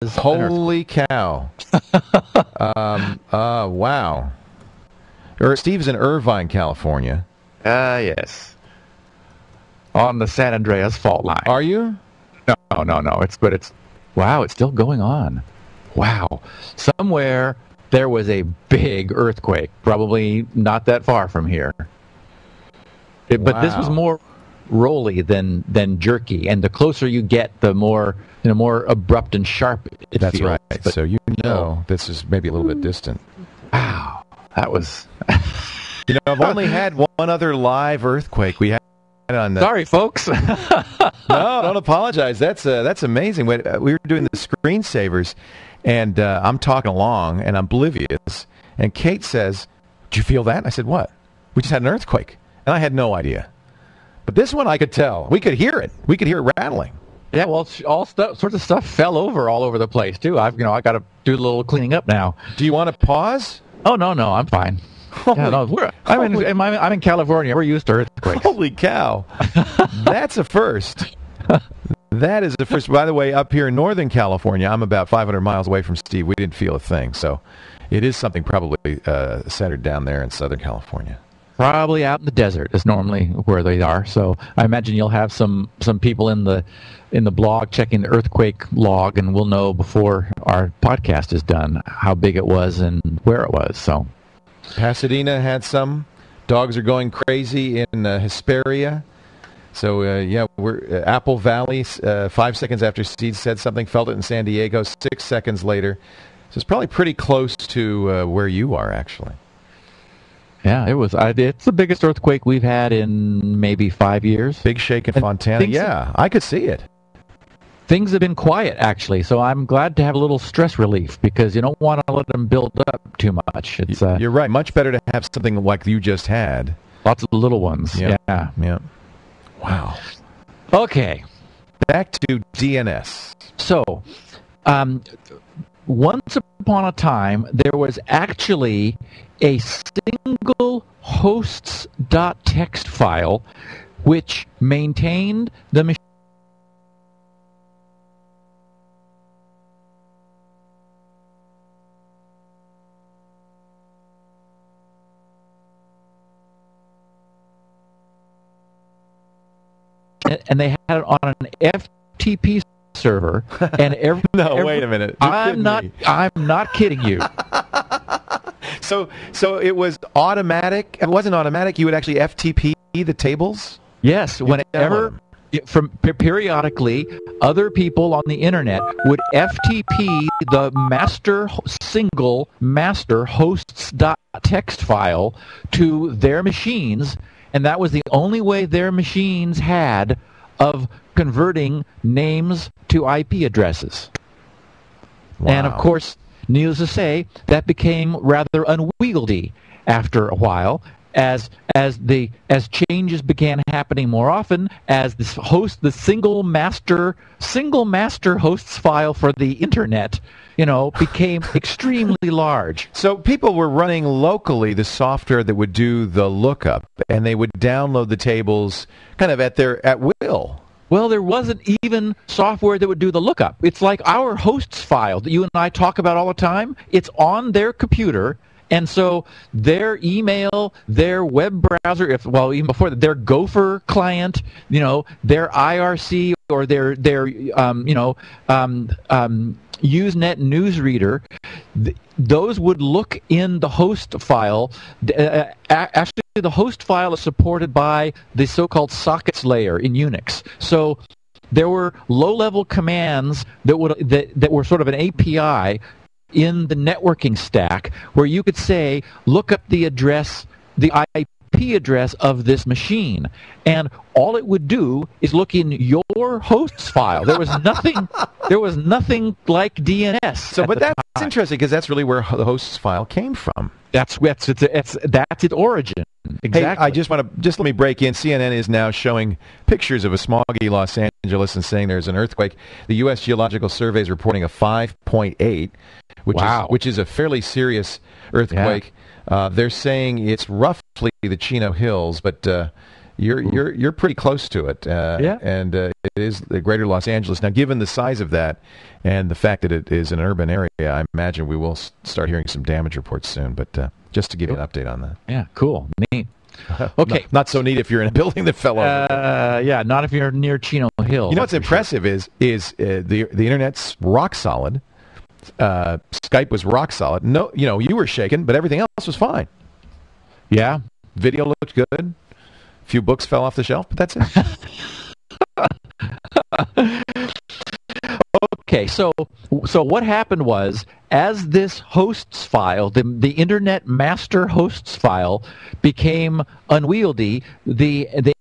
Holy cow. Wow. Steve's in Irvine, California. Yes. On the San Andreas fault line. Are you? No. Wow, it's still going on. Wow. Somewhere there was a big earthquake, probably not that far from here. But this was more rolly than jerky, and the closer you get, the more abrupt and sharp it That's feels. right. But so this is maybe a little bit distant. Wow, that was. I've only had one other live earthquake. We had on the. Sorry, folks. No, don't apologize. That's amazing. We were doing the screensavers, and I'm talking along, and I'm oblivious. And Kate says, "Did you feel that?" And I said, "What?" "We just had an earthquake," and I had no idea. But this one I could tell. We could hear it. We could hear it rattling. Yeah, well, sorts of stuff fell over all over the place too. I got to do a little cleaning up now. Do you want to pause? Oh no, I'm fine. I'm in California. We're used to earthquakes. Holy cow! That's a first. That is the first. By the way, up here in Northern California, I'm about 500 miles away from Steve. We didn't feel a thing, so it is something probably centered down there in Southern California. Probably out in the desert is normally where they are. So I imagine you'll have some people in the blog checking the earthquake log, and we'll know before our podcast is done how big it was and where it was. So Pasadena had some. Dogs are going crazy in Hesperia. So we're Apple Valley. 5 seconds after Steve said something, felt it in San Diego. 6 seconds later. So it's probably pretty close to where you are, actually. Yeah, it was. It's the biggest earthquake we've had in maybe 5 years. Big shake in Fontana. Yeah, I could see it. Things have been quiet, actually, so I'm glad to have a little stress relief because you don't want to let them build up too much. You're right. Much better to have something like you just had. Lots of little ones. Yep. Yeah. Wow. Okay. Back to DNS. So, once upon a time, there was actually a single hosts.txt file which maintained the machine. And they had it on an FTP server, and wait a minute. I'm not kidding you. So it was automatic. It wasn't automatic. You would actually FTP the tables? Yes, whenever periodically other people on the internet would FTP the single master hosts.txt file to their machines, and that was the only way their machines had of converting names to IP addresses. Wow. And of course, needless to say, that became rather unwieldy after a while, as changes began happening more often, as the single master hosts file for the internet, became extremely large. So people were running locally the software that would do the lookup, and they would download the tables kind of at will. Well, there wasn't even software that would do the lookup. It's like our hosts file that you and I talk about all the time. It's on their computer, and so their email, their web browser, even before that, their Gopher client, their IRC or their Usenet newsreader, those would look in the host file. Actually, the host file is supported by the so-called sockets layer in Unix. So there were low-level commands that were sort of an API in the networking stack where you could say, look up the address, the IP address of this machine, and all it would do is look in your hosts file. There was nothing like DNS. So, but that's interesting because that's really where the hosts file came from. That's its origin. Exactly. Hey, I just let me break in. CNN is now showing pictures of a smoggy Los Angeles and saying there's an earthquake. The U.S. Geological Survey is reporting a 5.8, which is a fairly serious earthquake. Yeah. They're saying it's roughly the Chino Hills, but you're pretty close to it. And it is the greater Los Angeles. Now, given the size of that and the fact that it is an urban area, I imagine we will start hearing some damage reports soon. But just to give you an update on that. Yeah, cool. Neat. Okay. Not so neat if you're in a building that fell over. Yeah, not if you're near Chino Hill. You know what's impressive is the internet's rock solid. Skype was rock solid. No, you were shaken, but everything else was fine. Yeah. Video looked good. A few books fell off the shelf, but that's it. Okay, so what happened was, as this hosts file, the internet master hosts file, became unwieldy, the